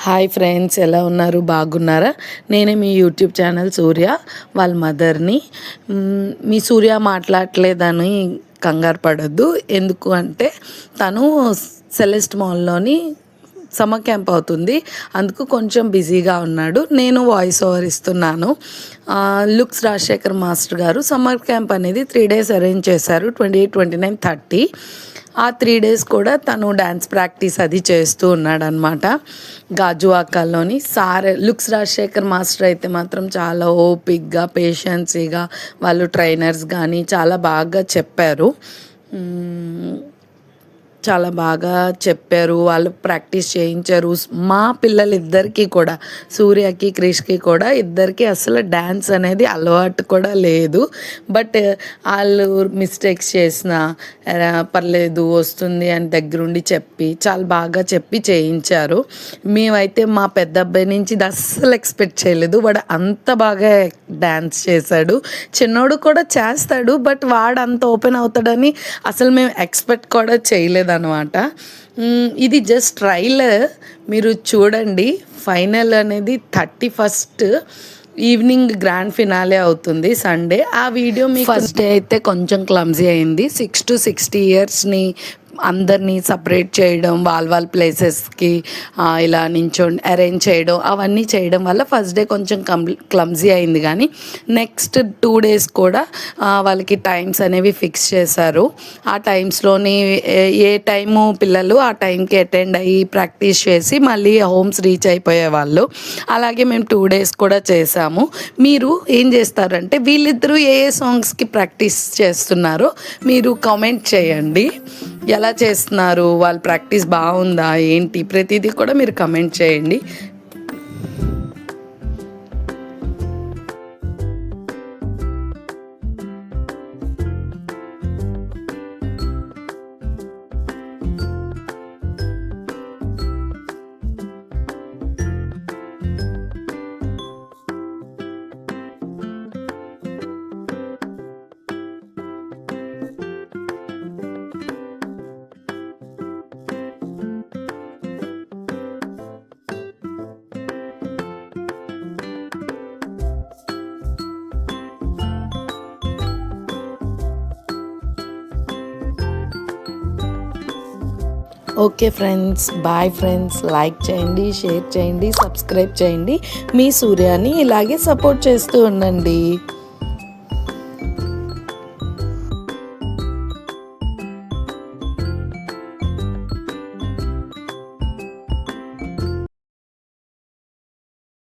Hi friends, ఎలా ఉన్నారు? బాగున్నారా? నేనే మీ యూట్యూబ్ ఛానల్ సూర్య వాళ్ళ మదర్ని. మీ సూర్య మాట్లాడలేదని కంగారు పడద్దు. ఎందుకు అంటే తను సెలెస్ట్ మాల్లోని సమ్మర్ క్యాంప్ అవుతుంది, అందుకు కొంచెం బిజీగా ఉన్నాడు. నేను వాయిస్ ఓవర్ ఇస్తున్నాను. లుక్స్ రాజశేఖర్ మాస్టర్ గారు సమ్మర్ క్యాంప్ అనేది 3 days అరేంజ్ చేశారు, 28, 29, 30. ఆ 3 days కూడా తను డ్యాన్స్ ప్రాక్టీస్ అది చేస్తూ ఉన్నాడనమాట. గాజువాకల్లోని లుక్స్ రాజశేఖర్ మాస్టర్ అయితే మాత్రం చాలా ఓపిక్గా, పేషెన్సీగా వాళ్ళు ట్రైనర్స్ కానీ చాలా బాగా చెప్పారు. చాలా బాగా చెప్పారు, వాళ్ళు ప్రాక్టీస్ చేయించారు. మా పిల్లలిద్దరికీ కూడా, సూర్యకి క్రిష్కి కూడా ఇద్దరికి అసలు డ్యాన్స్ అనేది అలవాటు కూడా లేదు. బట్ వాళ్ళు మిస్టేక్స్ చేసినా పర్లేదు వస్తుంది అని దగ్గరుండి చెప్పి చాలా బాగా చెప్పి చేయించారు. మేమైతే మా పెద్ద అబ్బాయి నుంచి ఇది అస్సలు ఎక్స్పెక్ట్ చేయలేదు. వాడు అంత బాగా డ్యాన్స్ చేశాడు. చిన్నోడు కూడా చేస్తాడు, బట్ వాడు అంత ఓపెన్ అవుతాడని అసలు మేము ఎక్స్పెక్ట్ కూడా చేయలేదు అనమాట. ఇది జస్ట్ ట్రైలర్, మీరు చూడండి. ఫైనల్ అనేది 31st ఈవినింగ్ గ్రాండ్ ఫినాలే అవుతుంది, సండే. ఆ వీడియో మీ ఫస్ట్ డే అయితే కొంచెం క్లమ్జీ అయింది. 6 to 60 yearsని అందరినీ సపరేట్ చేయడం, వాళ్ళ ప్లేసెస్కి ఇలా నించోండి అరేంజ్ చేయడం, అవన్నీ చేయడం వల్ల ఫస్ట్ డే కొంచెం క్లమ్జీ అయింది. కానీ నెక్స్ట్ 2 days కూడా వాళ్ళకి టైమ్స్ అనేవి ఫిక్స్ చేశారు. ఆ టైమ్స్లోని ఏ టైము పిల్లలు ఆ టైంకి అటెండ్ అయ్యి ప్రాక్టీస్ చేసి మళ్ళీ హోమ్స్ రీచ్ అయిపోయేవాళ్ళు. అలాగే మేము 2 days కూడా చేసాము. మీరు ఏం చేస్తారంటే వీళ్ళిద్దరూ ఏ సాంగ్స్కి ప్రాక్టీస్ చేస్తున్నారో మీరు కామెంట్ చేయండి. ఎలా చేస్తున్నారు, వాళ్ళ ప్రాక్టీస్ బాగుందా ఏంటి, ప్రతిదీ కూడా మీరు కమెంట్ చేయండి. Okay friends, bye friends. Like చేయండి, షేర్ చేయండి, సబ్స్క్రైబ్ చేయండి. మీ సూర్యాని ఇలాగే సపోర్ట్ చేస్తూ ఉండండి.